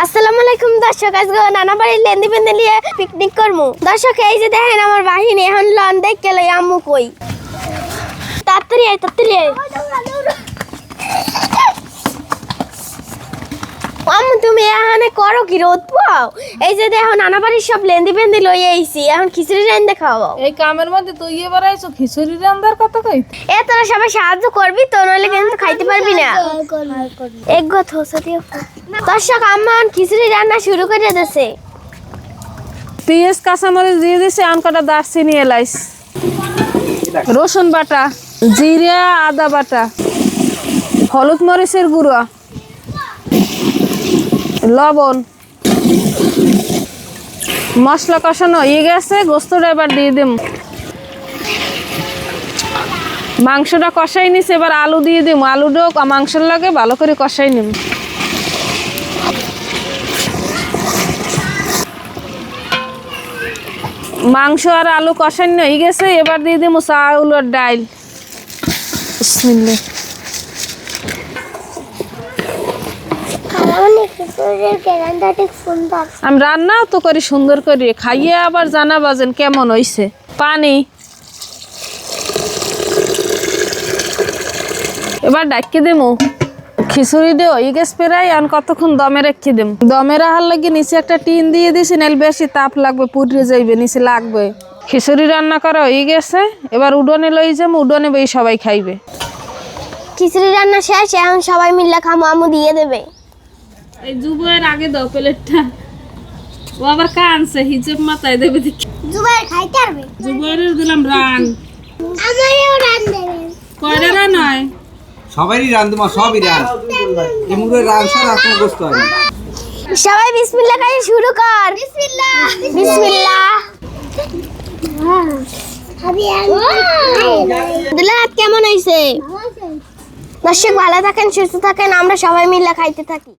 আসসালামু আলাইকুম দর্শক, আজকে নানা বাড়ির লেন্দি বেঁধে নিয়ে পিকনিক করবো। দর্শক এই যে দেখেন আমার বাহিনী এখন লন দেখ গেল আম্মু কই, তাড়াতাড়ি আয় তাড়াতাড়ি আয়। আম্মু তুমি এখানে করো কি রোদ পাও? এই যে দেখো নানা বাড়ির সব লেন্দি বেঁধে লই আইছি, এখন খিচুড়ি রান্না খাওয়াবো। এই কামের মধ্যে তুই এবার আইছো খিচুড়ি রান্নার কথা কই? এ তোরা সবাই সাহায্য করবি তো, নইলে কিন্তু খাইতে পারবি না। এক গত দিও। দর্শক আম্মা খিচুড়ি রান্না শুরু করে দিয়েছে। পেঁয়াজ কাঁচামরিচ দিয়ে দিছে, আন কটা দারচিনি এলাইচ, রসুন বাটা, জিরা আদা বাটা, হলুদ মরিচের গুঁড়া, লবণ, মশলা কষানো হয়ে গেছে। গোস্তটা এবার দিয়ে দিম। মাংসটা কষাই নিছে, এবার আলু দিয়ে দিম। আলুটাও মাংসের লাগে ভালো করে কষাই নিম। মাংস আর আলু কষানো হয়ে গেছে, এবার দিয়ে দিম চাউল আর ডাল। বিসমিল্লাহ। আমি রান্নাও তো করি সুন্দর করে, খাইয়ে আবার জানা বাজেন কেমন হয়েছে। পানি এবার ডাকিয়ে দেবো। খিচুড়ি দিয়ে হয়ে গেছে প্রায়, আর কতক্ষণ দমে রেখে দেব। দমে রাখার লাগে নিচে একটা টিন দিয়ে দিয়েছি, নাহলে বেশি তাপ লাগবে, পুড়ে যাইবে, নিচে লাগবে। খিচুড়ি রান্না করা হয়ে গেছে, এবার উডনে লই যাবো। উডনে বই সবাই খাইবে। খিচুড়ি রান্না শেষ, এখন সবাই মিলে খামো, আম্মু দিয়ে দেবে। এই জুবাইয়ের আগে দাও প্লেটটা, ও আবার কানছে, হিজেব মাথায় দেবে দেখি। জুবাইর খাইতে পারবে? জুবাইয়ের দিলাম রান। আমারও রান দেবেন। কয়টা রান হয়? সবারই রান, তোমার সবই রান। এমুরে রান ছাড়া কোনো গোস্ত হয় না। সবাই বিসমিল্লাহ খাই শুরু কর। বিসমিল্লাহ বিসমিল্লাহ। দিলাত কেমন হইছে? দর্শক ভালো থাকেন, সুস্থ থাকেন, আমরা সবাই মিলে খাইতে থাকি।